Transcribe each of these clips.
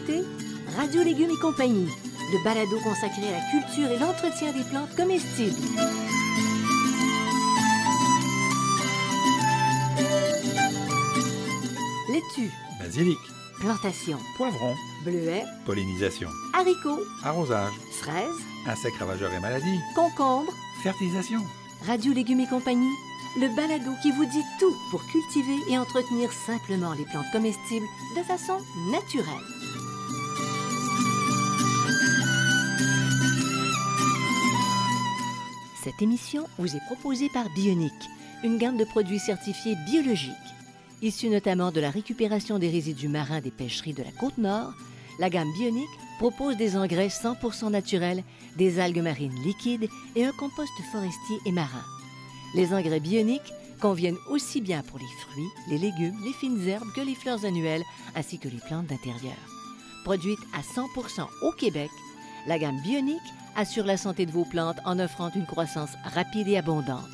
écoutez Radio Légumes et compagnie, le balado consacré à la culture et l'entretien des plantes comestibles. Laitue, Basilic, plantation, poivron, bleuets, pollinisation, haricots, arrosage, fraises, insectes ravageurs et maladies, concombres. fertilisation. Radio Légumes et compagnie, le balado qui vous dit tout pour cultiver et entretenir simplement les plantes comestibles de façon naturelle. Cette émission vous est proposée par Bionic, une gamme de produits certifiés biologiques. Issus notamment de la récupération des résidus marins des pêcheries de la Côte-Nord, la gamme Bionic propose des engrais 100% naturels, des algues marines liquides et un compost forestier et marin. Les engrais bioniques conviennent aussi bien pour les fruits, les légumes, les fines herbes que les fleurs annuelles, ainsi que les plantes d'intérieur. Produite à 100% au Québec, la gamme Bionic assure la santé de vos plantes en offrant une croissance rapide et abondante.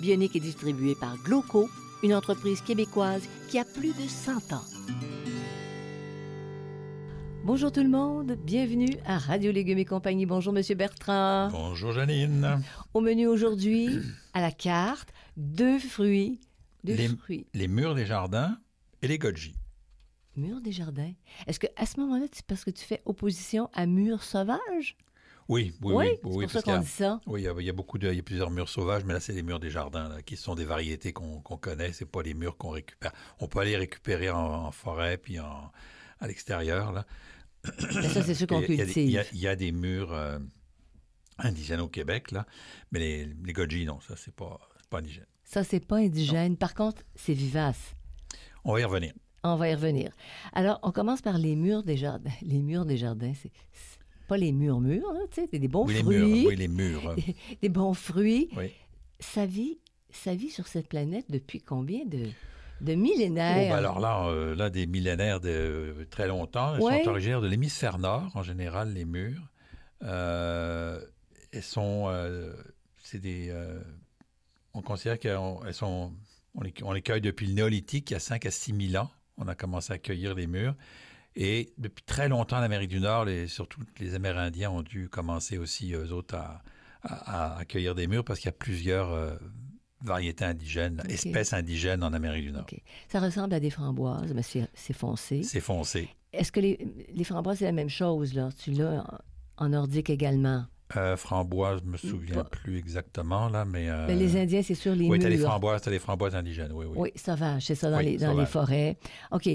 Bionic est distribué par Gloco, une entreprise québécoise qui a plus de 100 ans. Bonjour tout le monde, bienvenue à Radio Légumes et compagnie. Bonjour Monsieur Bertrand. Bonjour Janine. Au menu aujourd'hui, à la carte, deux fruits. Les murs des jardins et les goji. Murs des jardins. Est-ce qu'à ce moment-là, c'est parce que tu fais opposition à murs sauvages? Oui. C'est pour ça qu'on dit ça. Oui, il y a plusieurs murs sauvages, mais là, c'est les murs des jardins, là, qui sont des variétés qu'on connaît. C'est pas les murs qu'on récupère. On peut aller récupérer en forêt, puis à l'extérieur, là. Mais ça, c'est ceux qu'on cultive. Il y a des murs indigènes au Québec, là, mais les goji, non, ça, c'est pas indigène. Ça, c'est pas indigène. Non. Par contre, c'est vivace. On va y revenir. On va y revenir. Alors, on commence par les murs des jardins. Les murs des jardins, c'est pas les murs, là, tu sais, c'est des bons fruits. Les murs. Des bons fruits. Oui. Ça vit sur cette planète depuis combien de millénaires? Alors là, des millénaires de très longtemps. Elles sont originaires de l'hémisphère nord, en général, les murs. Elles sont... on considère qu'elles sont... On les cueille depuis le néolithique, il y a 5 à 6 000 ans. On a commencé à cueillir les murs. Et depuis très longtemps, en Amérique du Nord, surtout les Amérindiens ont dû commencer aussi, eux autres, à cueillir des murs parce qu'il y a plusieurs variétés indigènes, espèces indigènes en Amérique du Nord. Okay. Ça ressemble à des framboises, mais c'est foncé. C'est foncé. Est-ce que les framboises, c'est la même chose, là? Tu l'as en nordique également? Framboises, je me souviens plus exactement, là, mais... les Indiens, c'est sur les murs. Oui, t'as les framboises indigènes, oui. Oui, sauvage, c'est ça, dans les forêts. OK.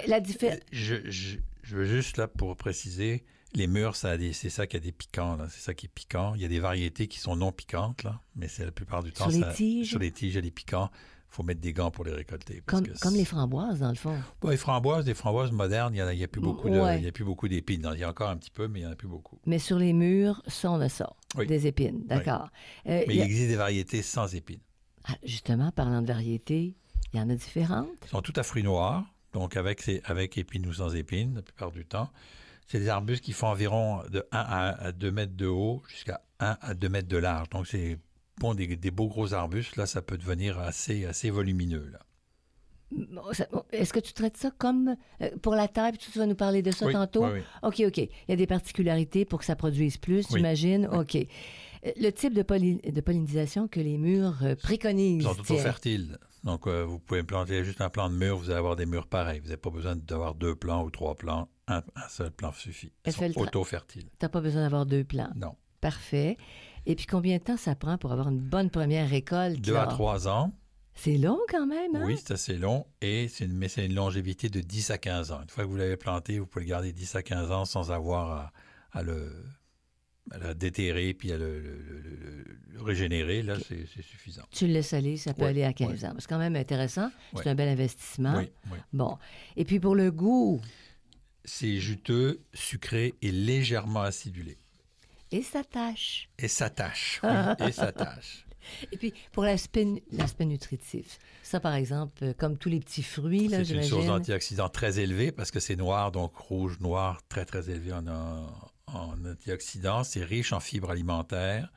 La différence... Je veux juste, là, pour préciser, les murs, c'est ça qui a des piquants, là. C'est ça qui est piquant. Il y a des variétés qui sont non piquantes, là, mais c'est la plupart du temps... Sur les tiges? Sur les tiges, il y a des piquants. Il faut mettre des gants pour les récolter. Comme les framboises, dans le fond. Oui, des framboises modernes, il n'y a plus beaucoup il y a plus beaucoup d'épines. Il y a encore un petit peu, mais il n'y en a plus beaucoup. Mais sur les murs, ça, on a ça. Oui. Des épines, d'accord. Oui. Mais il existe des variétés sans épines. Ah, justement, parlant de variétés, il y en a différentes. Elles sont toutes à fruits noirs, donc avec épines ou sans épines, la plupart du temps. C'est des arbustes qui font environ de 1 à 2 mètres de haut jusqu'à 1 à 2 mètres de large. Donc, c'est des beaux gros arbustes, là, ça peut devenir assez volumineux, là. Est-ce que tu traites ça comme pour la terre, puis tu vas nous parler de ça tantôt? Oui. OK. Il y a des particularités pour que ça produise plus, j'imagine? Oui. OK. Le type de pollinisation que les murs préconisent. Ils sont auto-fertiles. Donc, vous pouvez planter juste un plant de mur, vous allez avoir des murs pareils. Vous n'avez pas besoin d'avoir 2 plants ou 3 plants. Un seul plant suffit. Ils sont auto-fertiles. Tu n'as pas besoin d'avoir 2 plants? Non. Parfait. Et puis, combien de temps ça prend pour avoir une bonne première récolte? 2 à 3 ans. C'est long quand même, hein? Oui, c'est assez long. Mais c'est une longévité de 10 à 15 ans. Une fois que vous l'avez planté, vous pouvez le garder 10 à 15 ans sans avoir à le déterrer puis à le régénérer. Là, c'est suffisant. Tu le laisses aller, ça peut aller à 15 ans. C'est quand même intéressant. C'est un bel investissement. Oui. Bon. Et puis, pour le goût? C'est juteux, sucré et légèrement acidulé. Et ça tâche. Et ça tâche. Et puis, pour l'aspect nutritif, ça, par exemple, comme tous les petits fruits, là, c'est une source d'antioxydants très élevée parce que c'est noir, donc rouge, noir, très, très élevé en antioxydants. C'est riche en fibres alimentaires.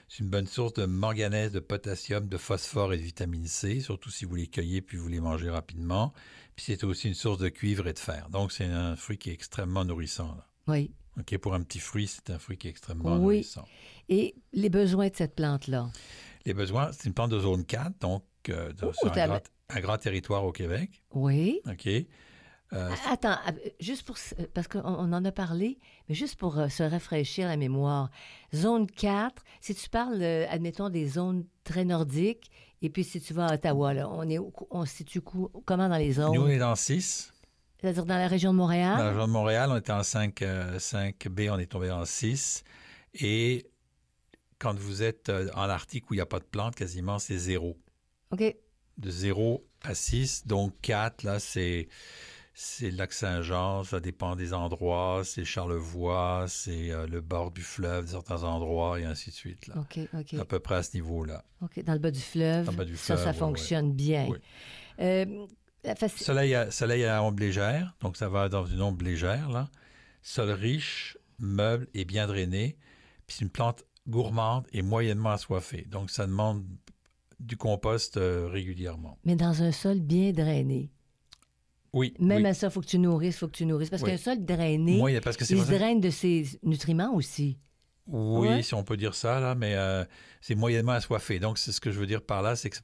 C'est une bonne source de manganèse, de potassium, de phosphore et de vitamine C, surtout si vous les cueillez puis vous les mangez rapidement. Puis c'est aussi une source de cuivre et de fer. Donc, c'est un fruit qui est extrêmement nourrissant, là. Oui. OK, pour un petit fruit, c'est un fruit qui est extrêmement Oui. nourrissant. Et les besoins de cette plante-là? Les besoins, c'est une plante de zone 4, donc sur un grand territoire au Québec. Oui. OK. Attends, juste pour... Parce qu'on en a parlé, mais juste pour se rafraîchir la mémoire. Zone 4, si tu parles, admettons, des zones très nordiques, et puis si tu vas à Ottawa, là, on se situe comment dans les zones? Nous, on est dans 6. C'est-à-dire dans la région de Montréal? Dans la région de Montréal, on était en 5B, on est tombé en 6. Et quand vous êtes en Arctique où il n'y a pas de plantes, quasiment, c'est 0. OK. De 0 à 6. Donc 4, là, c'est le lac Saint-Jean, ça dépend des endroits. C'est Charlevoix, c'est le bord du fleuve, certains endroits, et ainsi de suite. Là. OK. À peu près à ce niveau-là. OK. Dans le bas du fleuve, Dans le bas du fleuve, ça fonctionne bien. Oui. Soleil à ombre légère, donc ça va dans une ombre légère, là. Sol riche, meuble et bien drainé. Puis c'est une plante gourmande et moyennement assoiffée. Donc ça demande du compost régulièrement. Mais dans un sol bien drainé. Oui. Même oui. à ça, il faut que tu nourrisses. Parce qu'un sol drainé, parce que il se draine de ses nutriments aussi. Oui, Ouais. si on peut dire ça, là, mais c'est moyennement assoiffé. Donc, c'est ce que je veux dire par là, c'est que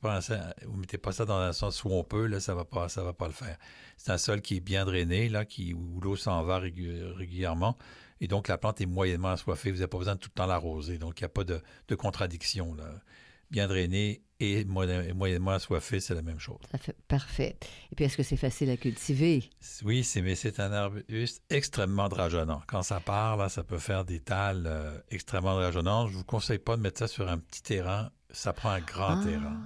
vous ne mettez pas ça dans un sens où on peut, là, ça va pas le faire. C'est un sol qui est bien drainé, là, où l'eau s'en va régulièrement, et donc la plante est moyennement assoiffée. Vous n'avez pas besoin de tout le temps l'arroser, donc il n'y a pas de contradiction, là. Bien drainé et moyennement assoiffé, c'est la même chose. Ça fait parfait. Et puis, est-ce que c'est facile à cultiver? Oui, mais c'est un arbuste extrêmement drageonnant. Quand ça part, là, ça peut faire des tales extrêmement drageonnantes. Je ne vous conseille pas de mettre ça sur un petit terrain. Ça prend un grand terrain.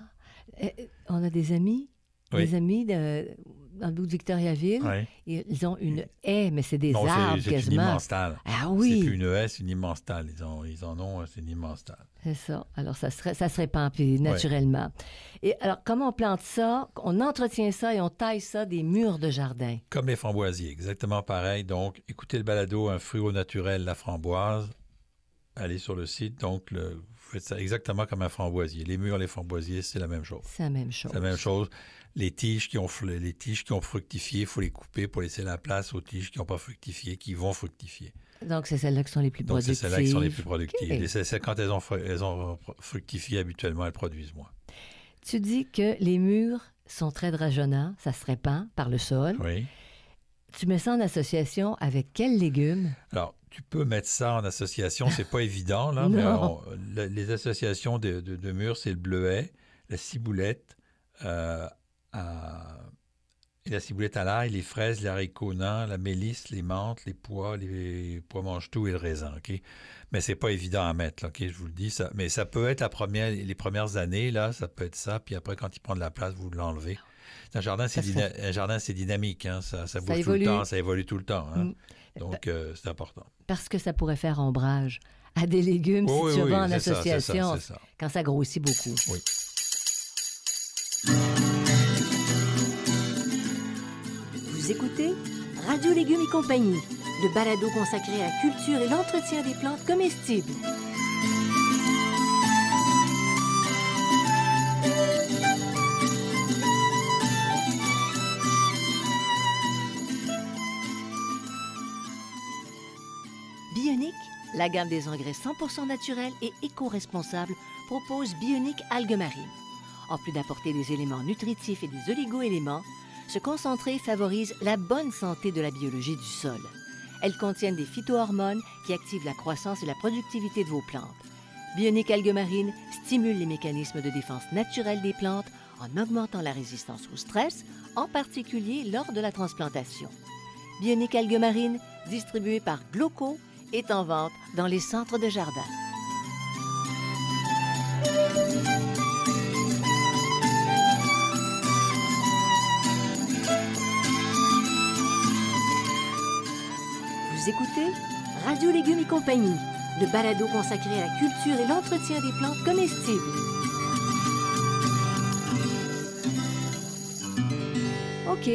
On a des amis, Oui. dans le bout de Victoriaville. Oui. Et ils ont une haie, mais c'est des Non, arbres c'est une quasiment. immense talle. Ah oui! C'est plus une haie, c'est une immense talle. Ils en ont, c'est une immense talle. C'est ça. Alors, ça se répand puis naturellement. Et alors, comment on plante ça? On entretient ça et on taille ça des murs de jardin. Comme les framboisiers, exactement pareil. Donc, écoutez le balado Un fruit au naturel, la framboise. Allez sur le site. Donc, vous faites ça exactement comme un framboisier. Les murs, les framboisiers, c'est la même chose. C'est la même chose. C'est la même chose. Les tiges qui ont fructifié, il faut les couper pour laisser la place aux tiges qui n'ont pas fructifié, qui vont fructifier. Donc, c'est celles-là qui sont les plus Donc, productives. c'est celles-là qui sont les plus productives. Okay. C'est quand elles ont fructifié, habituellement, elles produisent moins. Tu dis que les murs sont très drageonnants, ça se répand par le sol. Oui. Tu mets ça en association avec quels légumes? Alors, tu peux mettre ça en association, c'est pas évident, là, mais les associations de murs, c'est le bleuet, la ciboulette, et la ciboulette à l'ail, les fraises, les haricots nains, la mélisse, les menthes, les pois mange-tout et le raisin, OK? Mais c'est pas évident à mettre, là, OK? Je vous le dis, ça. Mais ça peut être les premières années, là, ça peut être ça, puis après, quand il prend de la place, vous l'enlevez. Un jardin, c'est dynamique, hein? Ça bouge tout le temps, ça évolue tout le temps, hein? Donc, c'est important. Parce que ça pourrait faire ombrage à des légumes si tu vas en association, c'est ça. quand ça grossit beaucoup. Oui. Vous écoutez Radio Légumes et compagnie, le balado consacré à la culture et l'entretien des plantes comestibles. Bionic, la gamme des engrais 100% naturels et éco-responsables, propose Bionic Algues Marines. En plus d'apporter des éléments nutritifs et des oligo-éléments, ce concentré favorise la bonne santé de la biologie du sol. Elles contiennent des phytohormones qui activent la croissance et la productivité de vos plantes. Bionic Algues Marines stimule les mécanismes de défense naturelle des plantes en augmentant la résistance au stress, en particulier lors de la transplantation. Bionic Algues Marines, distribué par Gloco, est en vente dans les centres de jardin. Vous écoutez Radio Légumes et compagnie, le balado consacré à la culture et l'entretien des plantes comestibles. OK.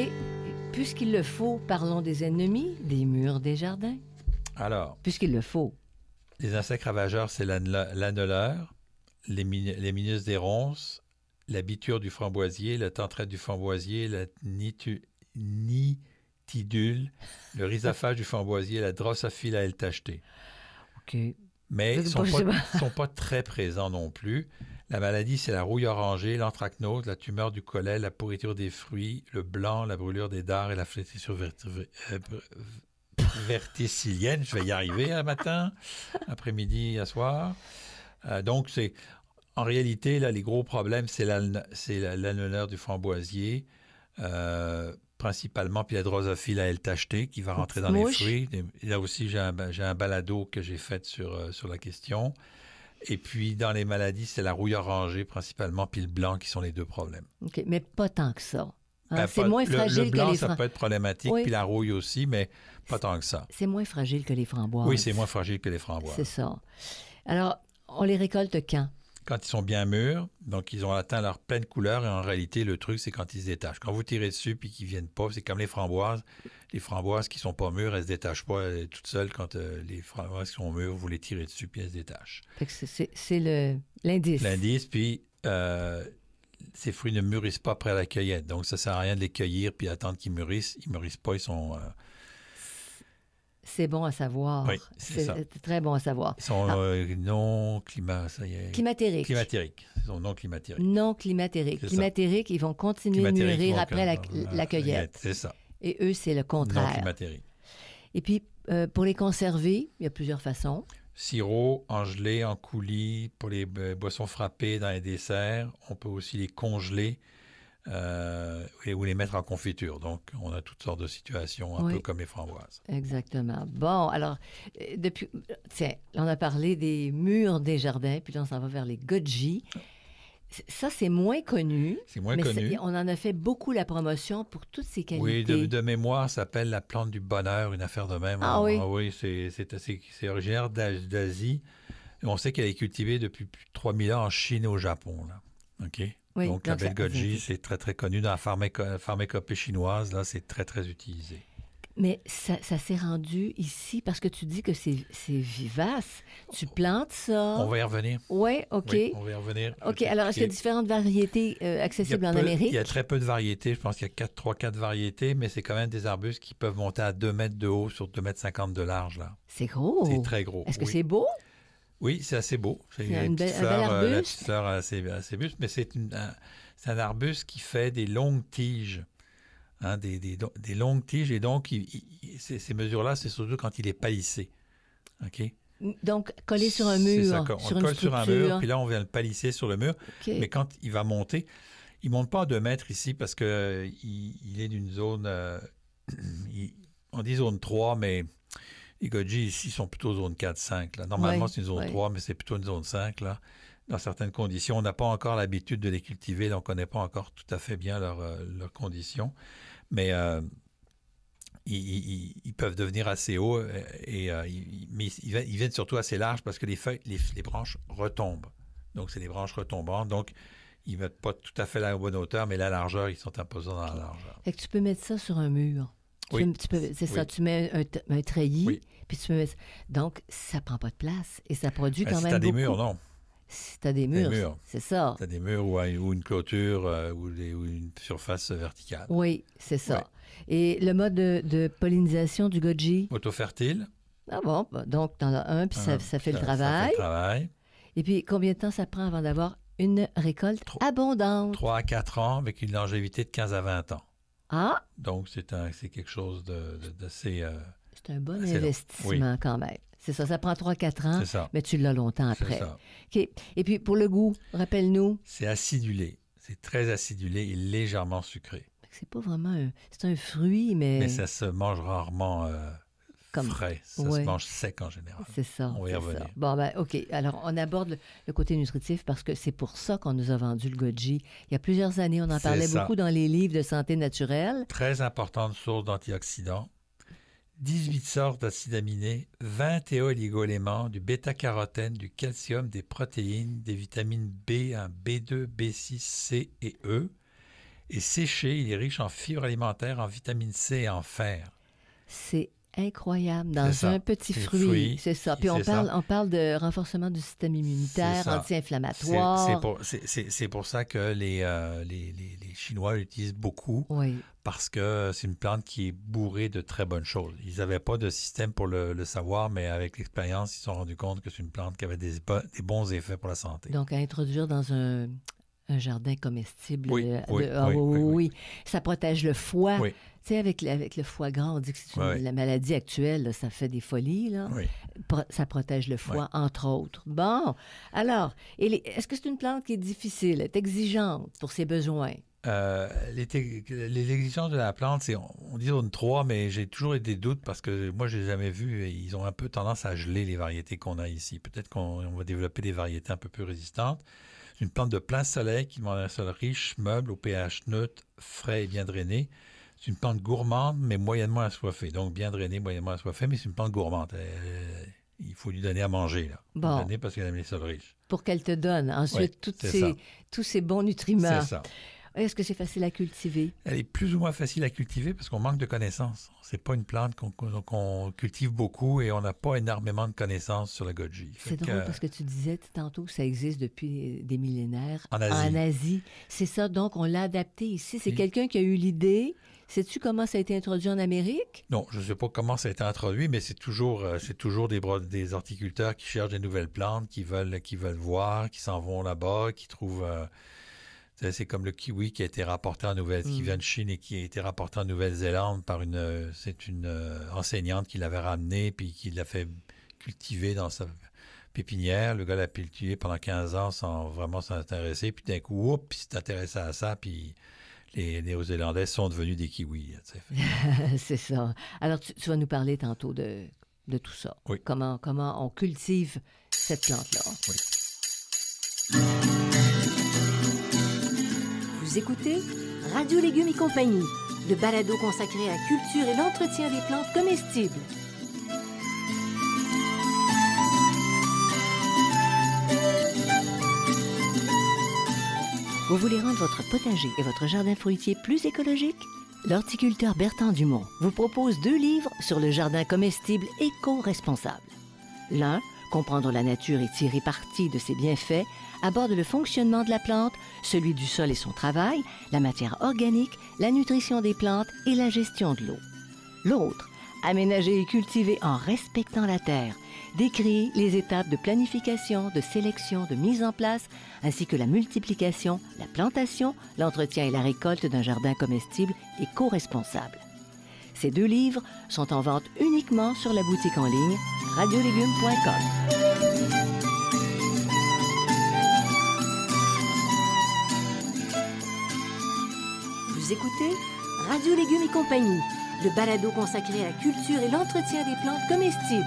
Puisqu'il le faut, parlons des ennemis, des murs des jardins. Alors, puisqu'il le faut. Les insectes ravageurs, c'est l'anneleur, les minus des ronces, la biture du framboisier, la tentrette du framboisier, la nitidule, le rhizophage du framboisier, la drosophile à L tachetée. OK. Mais ils Je ne sais pas. sont pas très présents non plus. La maladie, c'est la rouille orangée, l'anthracnose, la tumeur du collet, la pourriture des fruits, le blanc, la brûlure des dards et la flétrissure verticillienne. Je vais y arriver un matin, après-midi, à soir. Donc, en réalité, là, les gros problèmes, c'est l'annulaire du framboisier, principalement, puis la drosophile à L tachetée qui va rentrer dans les fruits. Et là aussi, j'ai un balado que j'ai fait sur la question. Et puis, dans les maladies, c'est la rouille orangée principalement, puis le blanc qui sont les deux problèmes. OK, mais pas tant que ça. Hein? C'est moins fragile le blanc, que les ça peut être problématique, puis la rouille aussi, mais pas tant que ça. C'est moins fragile que les framboises. Oui, c'est moins fragile que les framboises. C'est ça. Alors, on les récolte quand? Quand ils sont bien mûrs, donc ils ont atteint leur pleine couleur, et en réalité, le truc, c'est quand ils se détachent. Quand vous tirez dessus puis qu'ils ne viennent pas, c'est comme les framboises. Les framboises qui ne sont pas mûres, elles ne se détachent pas toutes seules. Quand les framboises qui sont mûres, vous les tirez dessus puis elles se détachent. Fait que c'est l'indice. L'indice, puis ces fruits ne mûrissent pas après la cueillette. Donc, ça ne sert à rien de les cueillir puis attendre qu'ils mûrissent. Ils ne mûrissent pas, ils sont... C'est bon à savoir. Oui, c'est ça. Très bon à savoir. Ils sont climatériques. Climatériques. Ils sont non climatériques. Non climatériques. Climatériques, ils vont continuer de mûrir après la cueillette. C'est ça. Et eux, c'est le contraire. Non climatériques. Et puis, pour les conserver, il y a plusieurs façons. Sirop, en gelée, en coulis, pour les boissons frappées dans les desserts. On peut aussi les congeler ou les mettre en confiture. Donc, on a toutes sortes de situations, un peu comme les framboises. Exactement. Bon, alors, tiens, on a parlé des murs des jardins, puis là, on s'en va vers les goji. Ça, c'est moins connu. C'est moins connu. On en a fait beaucoup la promotion pour toutes ces qualités. Oui, de mémoire, ça s'appelle la plante du bonheur, une affaire de même. Ah oui? Ah oui, c'est originaire d'Asie. On sait qu'elle est cultivée depuis plus de 3000 ans en Chine et au Japon. Là. OK? Oui, donc la belle goji, c'est très, très connu dans la pharmacopée chinoise. Là, c'est très, très utilisé. Mais ça s'est rendu ici parce que tu dis que c'est vivace. Tu plantes ça. On va y revenir. Oui, OK. Oui, on va y revenir. OK. Alors, est-ce qu'il y a différentes variétés accessibles en Amérique? Il y a très peu de variétés. Je pense qu'il y a 3-4 variétés, mais c'est quand même des arbustes qui peuvent monter à 2 mètres de haut sur 2,50 m de large. Là. C'est gros. C'est très gros. Est-ce que c'est beau? Oui, c'est assez beau. C'est un bel arbuste. La petite fleur assez buste, mais c'est un arbuste qui fait des longues tiges. Hein, des longues tiges, et donc ces mesures-là, c'est surtout quand il est palissé. OK? Donc, collé sur un mur. C'est ça, on le colle sur un mur, puis là, on vient le palisser sur le mur. Okay. Mais quand il va monter, il ne monte pas à 2 mètres ici parce qu'il est d'une zone, on dit zone 3, mais les goji ici sont plutôt zone 4-5. Là. Normalement, c'est une zone 3, mais c'est plutôt une zone 5. Là. Dans certaines conditions, on n'a pas encore l'habitude de les cultiver, donc on ne connaît pas encore tout à fait bien leurs conditions. Mais ils peuvent devenir assez hauts, mais ils viennent surtout assez larges parce que les feuilles, les branches retombent. Donc, c'est des branches retombantes. Donc, ils ne mettent pas tout à fait la bonne hauteur, mais la largeur, ils sont imposants dans la largeur. Fait que tu peux mettre ça sur un mur. Oui. C'est ça, tu mets un treillis, puis tu peux mettre... Donc, ça ne prend pas de place et ça produit quand même beaucoup. Si tu as des murs, non. Si tu as des murs, c'est ça. Si tu as des murs ou une clôture ou une surface verticale. Oui, c'est ça. Ouais. Et le mode de pollinisation du goji? Autofertile. Ah bon, donc tu en as un, puis ça fait le travail. Ça fait le travail. Et puis, combien de temps ça prend avant d'avoir une récolte abondante? 3 à 4 ans avec une longévité de 15 à 20 ans. Ah! Donc, c'est quelque chose d'assez... c'est un bon investissement quand même. C'est ça, ça prend 3-4 ans, mais tu l'as longtemps après. C'est ça. Okay. Et puis, pour le goût, rappelle-nous. C'est acidulé. C'est très acidulé et légèrement sucré. C'est pas vraiment c'est un fruit, mais... Mais ça se mange rarement frais. Ça se mange sec en général. C'est ça. On va y revenir. Ça. Bon, ben OK. Alors, on aborde le côté nutritif parce que c'est pour ça qu'on nous a vendu le goji. Il y a plusieurs années, on en parlait beaucoup dans les livres de santé naturelle. Très importante source d'antioxydants. 18 sortes d'acides aminés, 21 oligo-éléments, du bêta-carotène, du calcium, des protéines, des vitamines B, B2, B6, C et E. Et séché, il est riche en fibres alimentaires, en vitamine C et en fer. C'est Incroyable, dans un petit fruit. C'est ça. Puis on parle de renforcement du système immunitaire, anti-inflammatoire. C'est pour ça que les Chinois l'utilisent beaucoup, parce que c'est une plante qui est bourrée de très bonnes choses. Ils n'avaient pas de système pour le savoir, mais avec l'expérience, ils se sont rendus compte que c'est une plante qui avait des bons effets pour la santé. Donc, à introduire dans un jardin comestible. Oui. Ça protège le foie. Oui. Tu sais, avec le foie gras, on dit que la maladie actuelle, là, ça fait des folies. Là. Oui. Ça protège le foie, entre autres. Bon, alors, est-ce que c'est une plante qui est difficile, est exigeante pour ses besoins? Les exigences de la plante, on dit zone 3, mais j'ai toujours eu des doutes parce que moi, je ne les ai jamais vus et ils ont un peu tendance à geler les variétés qu'on a ici. Peut-être qu'on va développer des variétés un peu plus résistantes. C'est une plante de plein soleil qui demande un sol riche, meuble, au pH neutre, frais et bien drainé. C'est une plante gourmande, mais moyennement assoiffée. Donc, bien drainée, moyennement assoiffée, mais c'est une plante gourmande. Il faut lui donner à manger, là. Bon. Donner parce qu'elle aime les sols riches. Pour qu'elle te donne ensuite tous ces bons nutriments. C'est ça. Est-ce que c'est facile à cultiver? Elle est plus ou moins facile à cultiver parce qu'on manque de connaissances. C'est pas une plante qu'on cultive beaucoup et on n'a pas énormément de connaissances sur la goji. C'est drôle parce que tu disais tantôt que ça existe depuis des millénaires. En Asie. En Asie. C'est ça, donc on l'a adapté ici. C'est quelqu'un qui a eu l'idée. Sais-tu comment ça a été introduit en Amérique? Non, je ne sais pas comment ça a été introduit, mais c'est toujours des horticulteurs qui cherchent des nouvelles plantes, qui veulent voir, qui s'en vont là-bas, qui trouvent... c'est comme le kiwi qui a été rapporté qui vient de Chine et qui a été rapporté en Nouvelle-Zélande par une enseignante qui l'avait ramené puis qui l'a fait cultiver dans sa pépinière. Le gars l'a cultivé pendant 15 ans sans vraiment s'intéresser. Puis d'un coup, il s'est intéressé à ça. Puis les Néo-Zélandais sont devenus des kiwis. C'est ça. Alors, tu vas nous parler tantôt de tout ça. Oui. Comment on cultive cette plante-là. Oui. Vous écoutez Radio Légumes et compagnie, le balado consacré à la culture et l'entretien des plantes comestibles. Vous voulez rendre votre potager et votre jardin fruitier plus écologiques? L'horticulteur Bertrand Dumont vous propose 2 livres sur le jardin comestible éco-responsable. L'un, Comprendre la nature et tirer parti de ses bienfaits, aborde le fonctionnement de la plante, celui du sol et son travail, la matière organique, la nutrition des plantes et la gestion de l'eau. L'autre, Aménager et cultiver en respectant la terre, décrit les étapes de planification, de sélection, de mise en place, ainsi que la multiplication, la plantation, l'entretien et la récolte d'un jardin comestible éco-responsable. Ces 2 livres sont en vente uniquement sur la boutique en ligne radiolégumes.com. Vous écoutez Radio Légumes et compagnie, le balado consacré à la culture et l'entretien des plantes comestibles.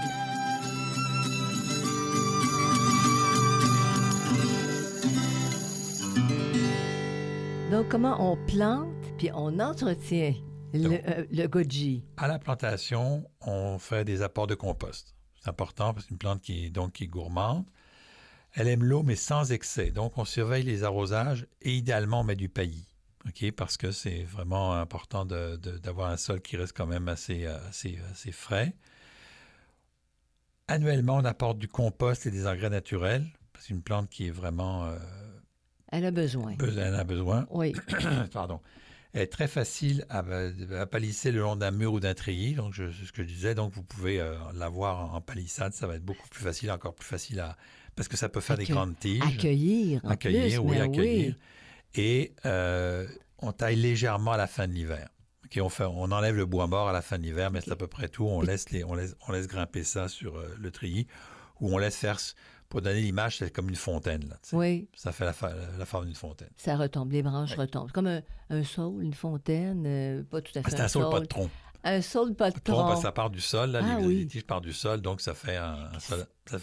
Donc, comment on plante puis on entretient le goji? À la plantation, on fait des apports de compost. C'est important parce que c'est une plante qui est gourmande. Elle aime l'eau, mais sans excès. Donc, on surveille les arrosages et idéalement, on met du paillis. Okay? Parce que c'est vraiment important d'avoir un sol qui reste quand même assez frais. Annuellement, on apporte du compost et des engrais naturels. C'est une plante qui est vraiment... elle a besoin. Elle a besoin. Oui. Pardon. Elle est très facile à palisser le long d'un mur ou d'un treillis. Donc, c'est ce que je disais. Donc, vous pouvez l'avoir en palissade. Ça va être beaucoup plus facile, encore plus facile parce que ça peut faire des grandes tiges. Accueillir. Accueillir. Et on taille légèrement à la fin de l'hiver. Okay, on enlève le bois mort à la fin de l'hiver, mais c'est à peu près tout. On laisse grimper ça sur le treillis ou on laisse faire... Pour donner l'image, c'est comme une fontaine. Là, oui. Ça fait la forme d'une fontaine. Ça retombe, les branches retombent. Comme un saule, une fontaine, pas tout à fait c'est un saule, pas de tronc. Un saule, pas de tronc. Parce que ça part du sol, là, les tiges partent du sol, donc ça fait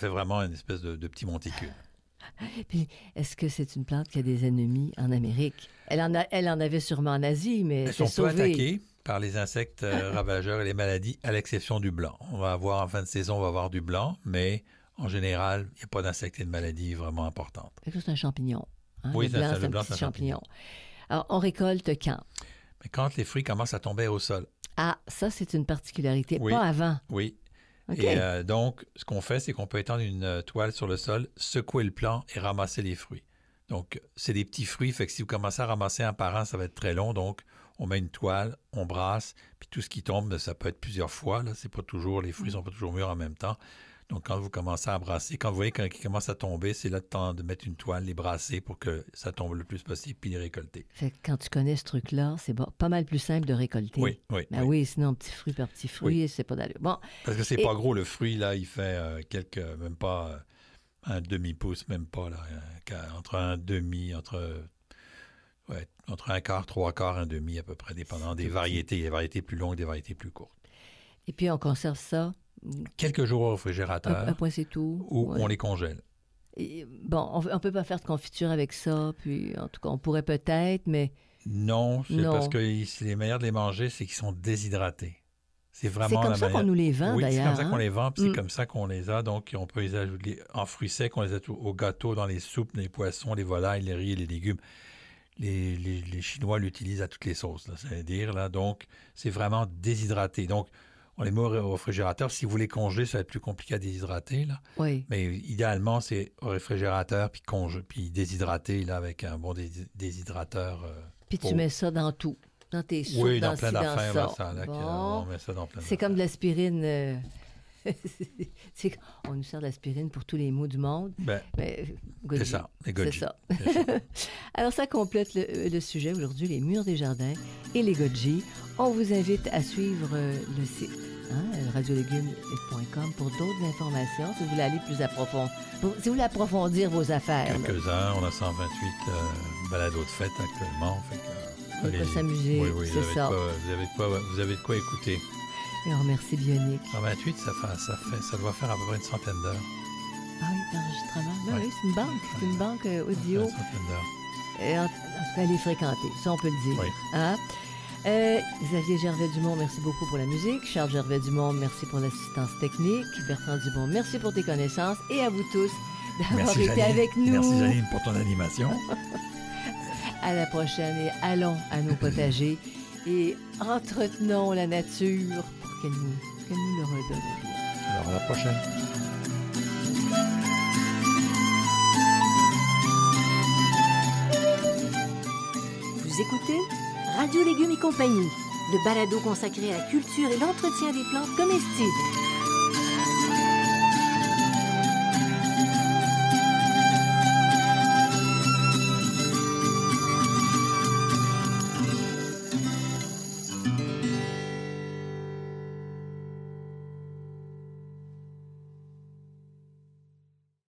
vraiment une espèce de petit monticule. Puis, est-ce que c'est une plante qui a des ennemis en Amérique? Elle en avait sûrement en Asie, mais elles sont peu attaquées par les insectes ravageurs et les maladies, à l'exception du blanc. En fin de saison, on va avoir du blanc, mais... En général, il n'y a pas d'insectes et de maladies vraiment importantes. C'est un champignon. Hein? Oui, le blanc, c'est un petit champignon. Alors, on récolte quand? Mais quand les fruits commencent à tomber au sol. Ah, ça, c'est une particularité. Oui. Pas avant. Oui. OK. Et donc, ce qu'on fait, c'est qu'on peut étendre une toile sur le sol, secouer le plant et ramasser les fruits. Donc, c'est des petits fruits, fait que si vous commencez à ramasser un par un, ça va être très long. Donc, on met une toile, on brasse, puis tout ce qui tombe, ça peut être plusieurs fois. Là, c'est pas toujours, les fruits sont pas toujours mûrs en même temps. Donc, quand vous commencez à brasser, quand vous voyez qu'ils commencent à tomber, c'est là le temps de mettre une toile, les brasser pour que ça tombe le plus possible, puis les récolter. Fait que quand tu connais ce truc-là, c'est pas mal plus simple de récolter. Oui, oui. Ben oui, sinon, petit fruit par petit fruit, c'est pas d'allure. Bon, Parce que c'est pas gros, le fruit, là, il fait même pas un demi-pouce, même pas, là. Entre un demi, entre un quart, trois quarts, un demi à peu près, dépendant des variétés. Il y a des variétés plus longues, des variétés plus courtes. et puis on conserve ça. Quelques jours au réfrigérateur, Un point, c'est tout. ou Ouais. on les congèle. Et, bon, on peut pas faire de confiture avec ça, puis en tout cas, on pourrait peut-être, mais Non, c'est Non. parce que les meilleurs de les manger, c'est qu'ils sont déshydratés. C'est c'est vraiment comme la ça manière. qu'on nous les vend, Oui, c'est d'ailleurs. comme ça qu'on hein? les vend, puis c'est Mm. comme ça qu'on les a. Donc, on peut les ajouter en fruits secs, on les ajoute au gâteau, dans les soupes, les poissons, les volailles, les riz et les légumes. Les Chinois l'utilisent à toutes les sauces, là, c'est-à-dire, là. Donc, c'est vraiment déshydraté. Donc, on les met au réfrigérateur. Si vous voulez congeler, ça va être plus compliqué à déshydrater, là. Oui. Mais idéalement, c'est au réfrigérateur, puis déshydraté, là, avec un bon déshydrateur. Puis tu pour- mets ça dans tout. Dans tes soupes, Oui, dans dans plein ci, dans d'affaires, ça. là, ça, là, Bon. on met ça dans plein C'est comme de d'affaires. l'aspirine. On nous sert de l'aspirine pour tous les maux du monde. Ben, Mais, c'est goji, ça, les c'est goji. ça. C'est ça. Alors, ça complète le sujet aujourd'hui, les murs des jardins et les goji. On vous invite à suivre le site, radiolégumes.com, pour d'autres informations, si vous voulez aller plus approfondir, si vous voulez approfondir vos affaires. là. Quelques-uns, on a 128 balados de fête actuellement. Fait que, On peut allez-y. s'amuser, Oui, oui, c'est ça. vous avez de quoi écouter. Et on remercie Bionic. 128, ça doit faire à peu près une centaine d'heures. Ah oui, d'enregistrement. Ben Ouais. oui, c'est une banque. C'est une banque audio. Une centaine d'heures. Et en tout cas, elle est fréquentée, ça on peut le dire. Oui. Hein? Xavier Gervais-Dumont, merci beaucoup pour la musique. Charles Gervais-Dumont, merci pour l'assistance technique. Bertrand Dubon, merci pour tes connaissances. Et à vous tous d'avoir Merci, été Janine. avec nous. Merci, Janine, pour ton animation. À la prochaine et allons à nos potagers et entretenons la nature pour qu'elle nous le redonne. Alors, à la prochaine. Vous écoutez Radio Légumes et compagnie, le balado consacré à la culture et l'entretien des plantes comestibles.